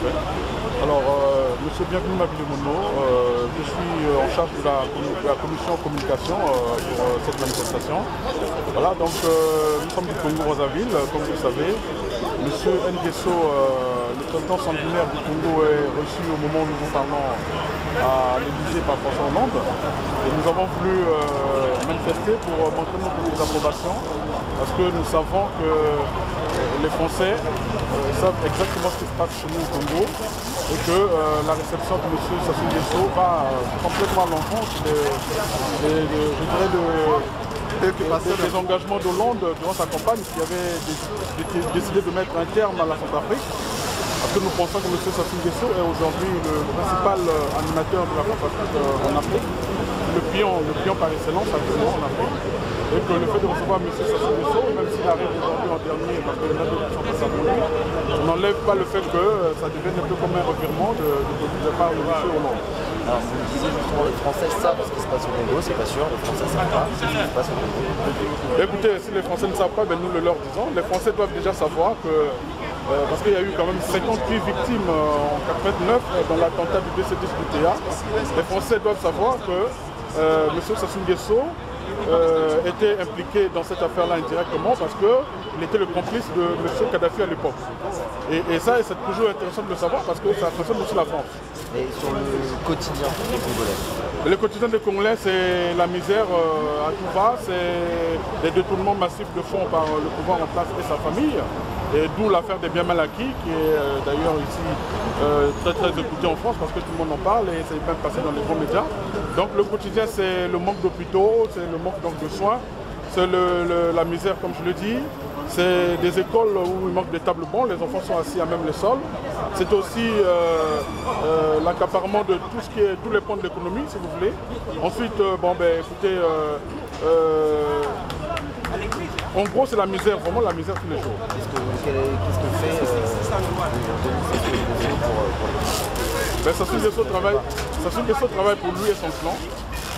fait. Alors, monsieur, bienvenue Mabile Mono. Je suis en charge de la commission communication pour cette manifestation. Voilà, donc nous sommes du Congo-Brazzaville, comme vous le savez. Monsieur Nguesso, le président sanguinaire du Congo, est reçu au moment où nous parlons à l'Élysée par François Hollande. Et nous avons voulu manifester pour montrer notre désapprobation parce que nous savons que les Français savent exactement ce qui se passe chez nous au Congo et que la réception de M. Sassou Nguesso va complètement à l'encontre des engagements d'Hollande durant sa campagne qui avait décidé de mettre un terme à la Centrafrique. Parce que nous pensons que M. Sassou Nguesso est aujourd'hui le principal animateur de la Centrafrique en Afrique, le pion par excellence actuellement en Afrique. Et que le fait de recevoir M. Sassou Nguesso, même s'il arrive aujourd'hui en dernier, parce que les autres sont pas s'abonner, on n'enlève pas le fait que ça devienne un peu comme un revirement de part de M. Hollande. Alors vous me disiez justement, les Français savent ce qui se passe au Congo, c'est pas sûr, les Français ne savent pas ce qui se passe au Congo. Écoutez, si les Français ne savent pas, ben nous le leur disons. Les Français doivent déjà savoir que, parce qu'il y a eu quand même 58 victimes en 89 dans l'attentat du BC10 du TA, les Français doivent savoir que M. Sassou Nguesso était impliqué dans cette affaire-là indirectement parce qu'il était le complice de M. Kadhafi à l'époque. Et ça, c'est toujours intéressant de le savoir parce que ça concerne aussi la France. Et sur le quotidien des Congolais? Le quotidien des Congolais, c'est la misère à tout va, c'est les détournements massifs de fonds par le pouvoir en place et sa famille. Et d'où l'affaire des biens mal acquis, qui est d'ailleurs ici très écoutée en France parce que tout le monde en parle et c'est même passé dans les grands médias. Donc le quotidien, c'est le manque d'hôpitaux, c'est le manque donc, de soins, c'est la misère comme je le dis. C'est des écoles où il manque des tables bancs, les enfants sont assis à même les sols. C'est aussi l'accaparement de tout ce qui est tous les pans de l'économie, si vous voulez. Ensuite, écoutez, en gros, c'est la misère, vraiment la misère tous les jours. Qu'est-ce que fait Sassou Nguesso travaille pour lui et son clan.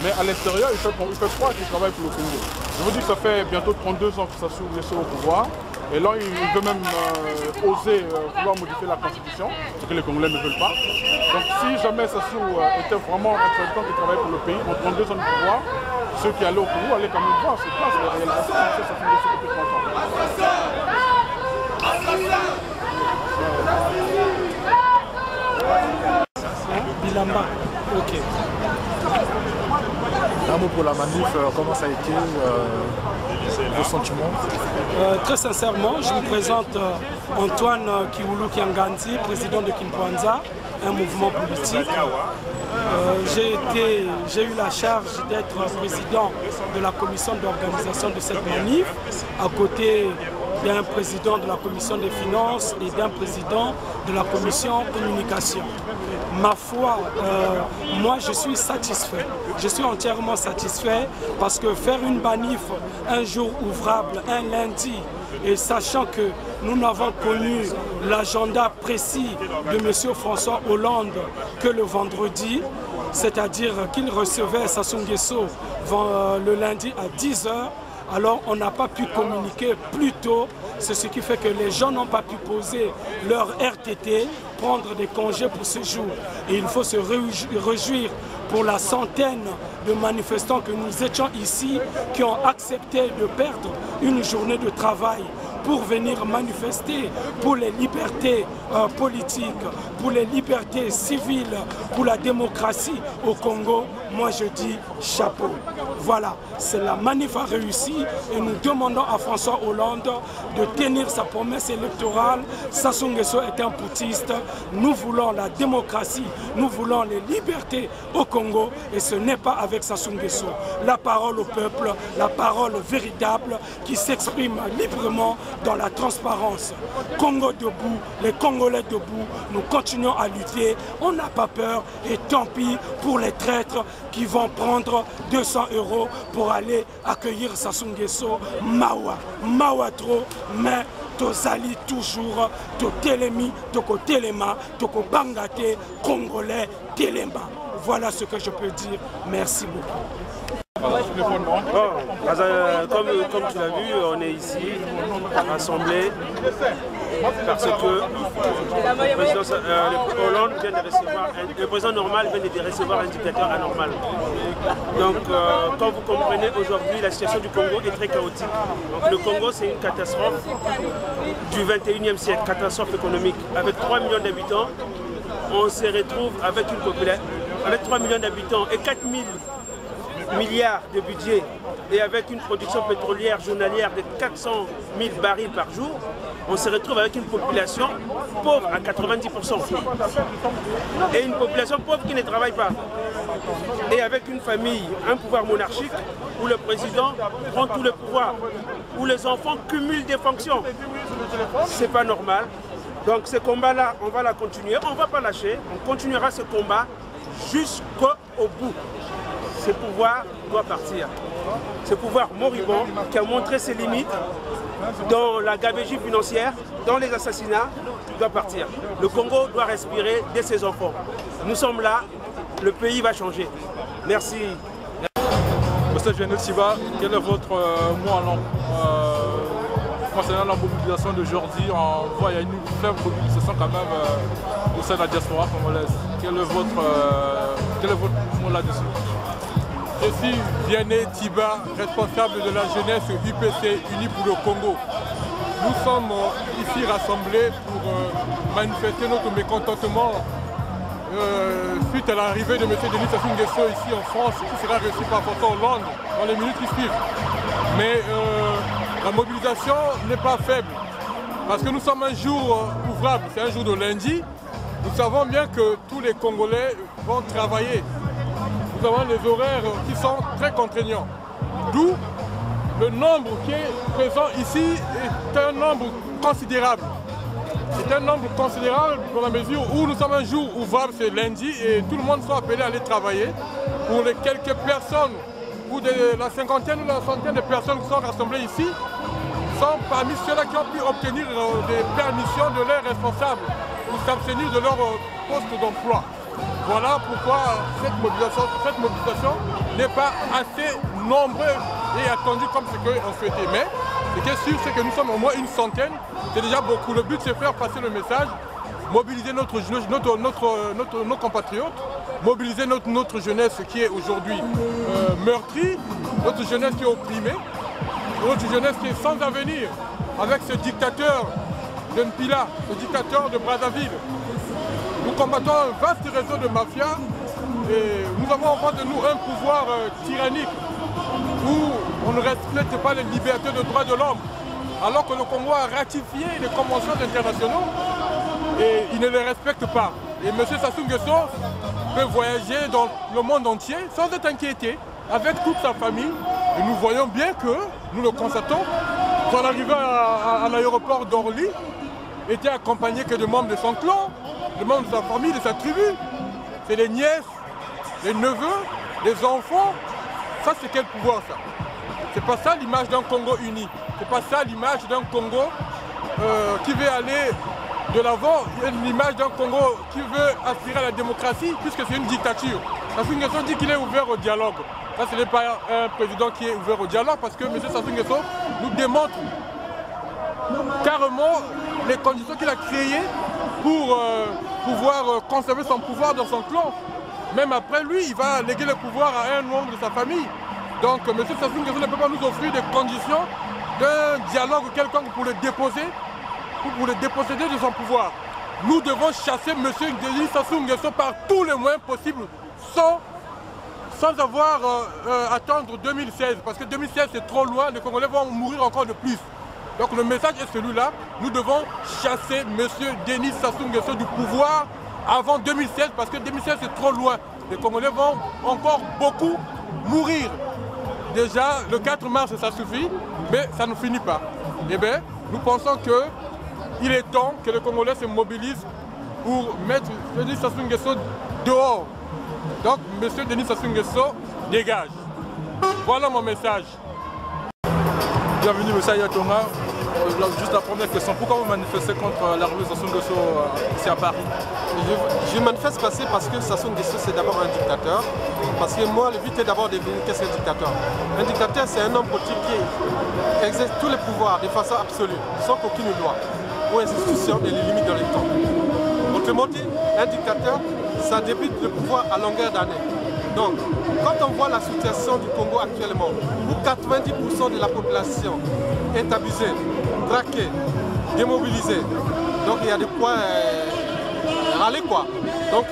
Mais à l'intérieur, il fait croire qu'il travaille pour le Congo. Je vous dis que ça fait bientôt 32 ans que Sassou Nguesso est au pouvoir. Et là, il veut même oser vouloir modifier la constitution, ce que les Congolais ne veulent pas. Donc si jamais Sassou était vraiment un président qui travaille pour le pays, en 32 ans de pouvoir, ceux qui allaient au Congo allaient quand même voir ce place, la réalisation de Sassou Nguesso depuis 30 ans. Bilamba, ok. Un mot pour la manif, comment ça a été vos sentiments? Très sincèrement, je me présente Antoine Kiwulu Kianganzi, président de Kimpanza, un mouvement politique. J'ai eu la charge d'être président de la commission d'organisation de cette manif, à côté d'un président de la commission des finances et d'un président de la commission communication. Ma foi, moi je suis satisfait. Je suis entièrement satisfait parce que faire une manif un jour ouvrable, un lundi, et sachant que nous n'avons connu l'agenda précis de M. François Hollande que le vendredi, c'est-à-dire qu'il recevait Sassou Nguesso le lundi à 10 h, alors on n'a pas pu communiquer plus tôt. C'est ce qui fait que les gens n'ont pas pu poser leur RTT, prendre des congés pour ce jour. Et il faut se réjouir pour la centaine de manifestants que nous étions ici, qui ont accepté de perdre une journée de travail pour venir manifester pour les libertés politiques, pour les libertés civiles, pour la démocratie au Congo. Moi je dis chapeau. Voilà, c'est la manif a réussi et nous demandons à François Hollande de tenir sa promesse électorale. Sassou Nguesso est un putiste. Nous voulons la démocratie, nous voulons les libertés au Congo et ce n'est pas avec Sassou Nguesso. La parole au peuple, la parole véritable qui s'exprime librement dans la transparence. Congo debout, les Congolais debout, nous continuons à lutter, on n'a pas peur et tant pis pour les traîtres qui vont prendre 200 € pour aller accueillir Sassou Nguesso. Mawa trop, mais tozali toujours, to telemi, toko telema, toko bangate, Congolais telema. Voilà ce que je peux dire. Merci beaucoup. Comme tu l'as vu, on est ici, rassemblés, parce que le président normal vient de recevoir un dictateur anormal. Donc, comme vous comprenez, aujourd'hui, la situation du Congo est très chaotique. Donc, le Congo, c'est une catastrophe du 21e siècle, catastrophe économique. Avec 3 millions d'habitants, on se retrouve avec une population, avec 3 millions d'habitants et 4 000 milliards de budget et avec une production pétrolière journalière de 400 000 barils par jour, on se retrouve avec une population pauvre à 90%. Et une population pauvre qui ne travaille pas. Et avec une famille, un pouvoir monarchique où le président prend tout le pouvoir, où les enfants cumulent des fonctions. C'est pas normal. Donc ce combat-là, on va la continuer, on ne va pas lâcher, on continuera ce combat jusqu'au bout. Ce pouvoir doit partir. Ce pouvoir moribond qui a montré ses limites dans la gabegie financière, dans les assassinats, doit partir. Le Congo doit respirer de ses enfants. Nous sommes là, le pays va changer. Merci. Monsieur Lionel Siba, quel est votre mot en langue concernant la mobilisation d'aujourd'hui? On voit qu'il y a une faible mobilisation quand même au sein de la diaspora congolaise. Quel est votre mot là-dessus? Je suis Vianney Tiba, responsable de la jeunesse UPC Unis pour le Congo. Nous sommes ici rassemblés pour manifester notre mécontentement suite à l'arrivée de M. Denis Sassou Nguesso ici en France, qui sera reçu par François Hollande dans les minutes qui suivent. Mais la mobilisation n'est pas faible, parce que nous sommes un jour ouvrable, c'est un jour de lundi. Nous savons bien que tous les Congolais vont travailler. Nous avons des horaires qui sont très contraignants. D'où le nombre qui est présent ici est un nombre considérable. C'est un nombre considérable dans la mesure où nous sommes un jour ouvrable, c'est lundi, et tout le monde soit appelé à aller travailler. Pour les quelques personnes, ou la cinquantaine ou la centaine de personnes qui sont rassemblées ici, sont parmi ceux-là qui ont pu obtenir des permissions de leurs responsables pour s'abstenir de leur poste d'emploi. Voilà pourquoi cette mobilisation n'est pas assez nombreuse et attendue comme ce qu'on souhaitait. Mais ce qui est sûr, c'est que nous sommes au moins une centaine. C'est déjà beaucoup. Le but, c'est faire passer le message, mobiliser nos compatriotes, mobiliser notre jeunesse qui est aujourd'hui meurtrie, notre jeunesse qui est opprimée, notre jeunesse qui est sans avenir avec ce dictateur de Mpila, ce dictateur de Brazzaville. Nous combattons un vaste réseau de mafias et nous avons en face de nous un pouvoir tyrannique où on ne respecte pas les libertés de droits de l'homme, alors que le Congo a ratifié les conventions internationales et il ne les respecte pas. Et M. Sassou Nguesso peut voyager dans le monde entier sans être inquiété avec toute sa famille. Et nous voyons bien que, nous le constatons, son arrivée à l'aéroport d'Orly était accompagné que de membres de son clan, de membres de sa famille, de sa tribu. C'est les nièces, les neveux, les enfants. Ça, c'est quel pouvoir, ça? C'est pas ça l'image d'un Congo uni. C'est pas ça l'image d'un Congo qui veut aller de l'avant. L'image d'un Congo qui veut aspirer à la démocratie, puisque c'est une dictature. Sassou Nguesso dit qu'il est ouvert au dialogue. Ça, ce n'est pas un président qui est ouvert au dialogue, parce que M. Sassou Nguesso nous démontre carrément les conditions qu'il a créées pour pouvoir conserver son pouvoir dans son clan. Même après lui, il va léguer le pouvoir à un membre de sa famille. Donc M. Sassou Nguesso ne peut pas nous offrir des conditions d'un dialogue quelconque pour le déposer, ou pour le déposséder de son pouvoir. Nous devons chasser M. Denis Sassou Nguesso par tous les moyens possibles, sans avoir attendre 2016. Parce que 2016 c'est trop loin, les Congolais vont mourir encore de plus. Donc le message est celui-là, nous devons chasser M. Denis Sassou Nguesso du pouvoir avant 2016, parce que 2016 c'est trop loin. Les Congolais vont encore beaucoup mourir. Déjà, le 4 mars ça suffit, mais ça ne finit pas. Eh bien, nous pensons qu'il est temps que les Congolais se mobilisent pour mettre Denis Sassou Nguesso dehors. Donc, M. Denis Sassou Nguesso dégage. Voilà mon message. Bienvenue, M. Ayatonga. juste la première question, pourquoi vous manifestez contre l'arrivée de Sassou Nguesso ici à Paris? Je manifeste parce que Sassou Nguesso c'est d'abord un dictateur. Parce que moi, le but est d'abord de devenir qu'est-ce qu'un dictateur. Un dictateur, c'est un homme politique qui exerce tous les pouvoirs de façon absolue, sans qu'aucune loi ou institution ne les limite dans le temps. Autrement dit, un dictateur, ça débute le pouvoir à longueur d'année. Donc, quand on voit la situation du Congo actuellement, où 90% de la population est abusée, traquée, démobilisée, donc il y a de quoi râler quoi. Donc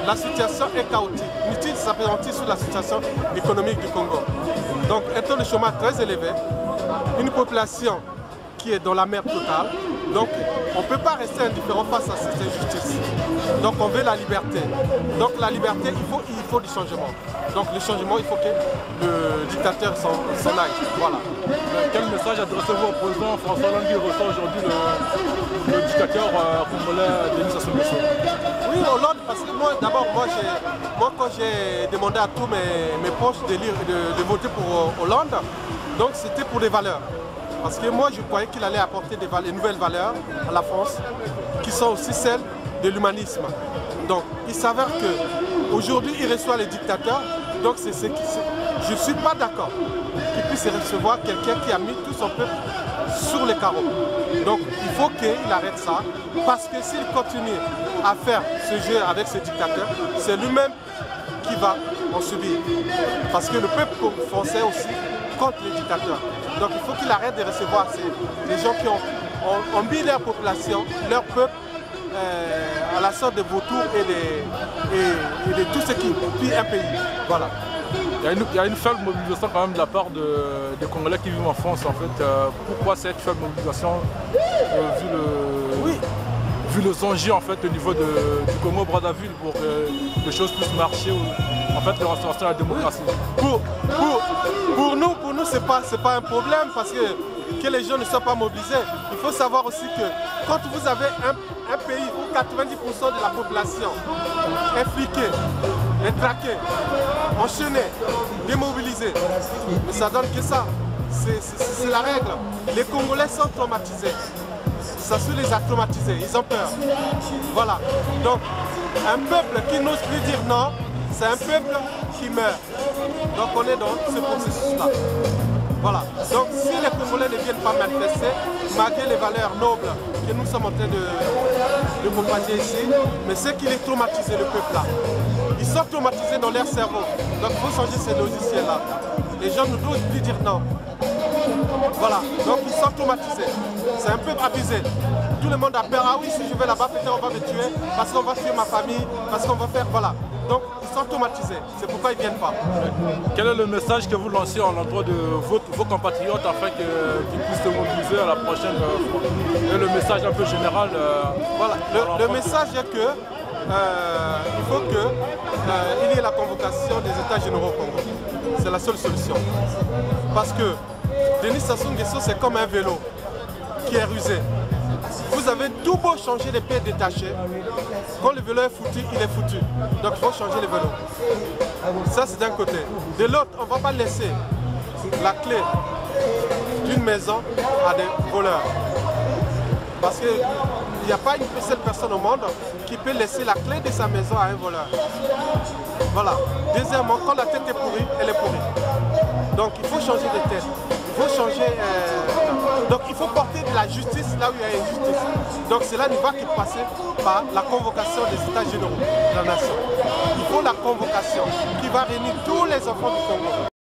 la situation est chaotique. Inutile de s'appesantir sur la situation économique du Congo. Donc un taux de chômage très élevé, une population qui est dans la merde totale. Donc on ne peut pas rester indifférent face à cette injustice. Donc on veut la liberté. Donc la liberté, il faut du changement. Donc le changement, il faut que le dictateur s'en aille. Voilà. Quel message adressez-vous au président François Hollande qui reçoit aujourd'hui le dictateur congolais Denis Sassou Nguesso? Oui, Hollande, parce que moi, d'abord, quand j'ai demandé à tous mes proches de voter pour Hollande, donc c'était pour des valeurs. Parce que moi, je croyais qu'il allait apporter des nouvelles valeurs à la France, qui sont aussi celles de l'humanisme. Donc, il s'avère qu'aujourd'hui, il reçoit les dictateurs. Donc, je ne suis pas d'accord qu'il puisse recevoir quelqu'un qui a mis tout son peuple sur les carreaux. Donc, il faut qu'il arrête ça. Parce que s'il continue à faire ce jeu avec ce dictateur, c'est lui-même qui va en subir. Parce que le peuple français aussi contre les dictateurs. Donc il faut qu'il arrête de recevoir des gens qui ont mis leur population, leur peuple à la sorte de vautours et de tout ce qui pille un pays. Voilà. Il y a une faible mobilisation quand même de la part des Congolais qui vivent en France en fait. Pourquoi cette faible mobilisation vu les enjeux en fait au niveau du Congo-Brazzaville pour que les choses puissent marcher, en fait, la restauration de la démocratie? Pour nous c'est pas un problème parce que les gens ne soient pas mobilisés. Il faut savoir aussi que quand vous avez un pays où 90% de la population est fliquée, est traquée, enchaînée, démobilisée, mais ça donne que ça. C'est la règle. Les Congolais sont traumatisés. Sassou les a traumatisés, ils ont peur. Voilà. Donc, un peuple qui n'ose plus dire non, c'est un peuple qui meurt. Donc, on est dans ce processus-là. Voilà. Donc, si les Congolais ne viennent pas manifester, malgré les valeurs nobles que nous sommes en train de propager ici, mais c'est qu'il est traumatisé, le peuple-là. Ils sont traumatisés dans leur cerveau. Donc, il faut changer ces logiciels-là. Les gens ne doivent plus dire non. Voilà, donc ils sont traumatisés. C'est un peu abusé. Tout le monde a peur. Ah oui, si je vais là-bas, peut-être on va me tuer, parce qu'on va tuer ma famille, parce qu'on va faire... Voilà. Donc ils sont traumatisés. C'est pourquoi ils ne viennent pas. Quel est le message que vous lancez en l'endroit de vos compatriotes afin qu'ils puissent se mobiliser à la prochaine fois? Et le message un peu général voilà, le message est que il faut qu'il y ait la convocation des États généraux au Congo. C'est la seule solution. Parce que Denis Sassou Nguesso, c'est comme un vélo qui est rusé. Vous avez tout beau changer les pieds détachés. Quand le vélo est foutu, il est foutu. Donc il faut changer le vélo. Ça, c'est d'un côté. De l'autre, on ne va pas laisser la clé d'une maison à des voleurs. Parce qu'il n'y a pas une seule personne au monde qui peut laisser la clé de sa maison à un voleur. Voilà. Deuxièmement, quand la tête est pourrie, elle est pourrie. Donc il faut changer de tête. Il faut changer. Donc il faut porter de la justice là où il y a injustice. Donc cela ne va que passer par la convocation des États généraux de la nation. Il faut la convocation qui va réunir tous les enfants du Congo.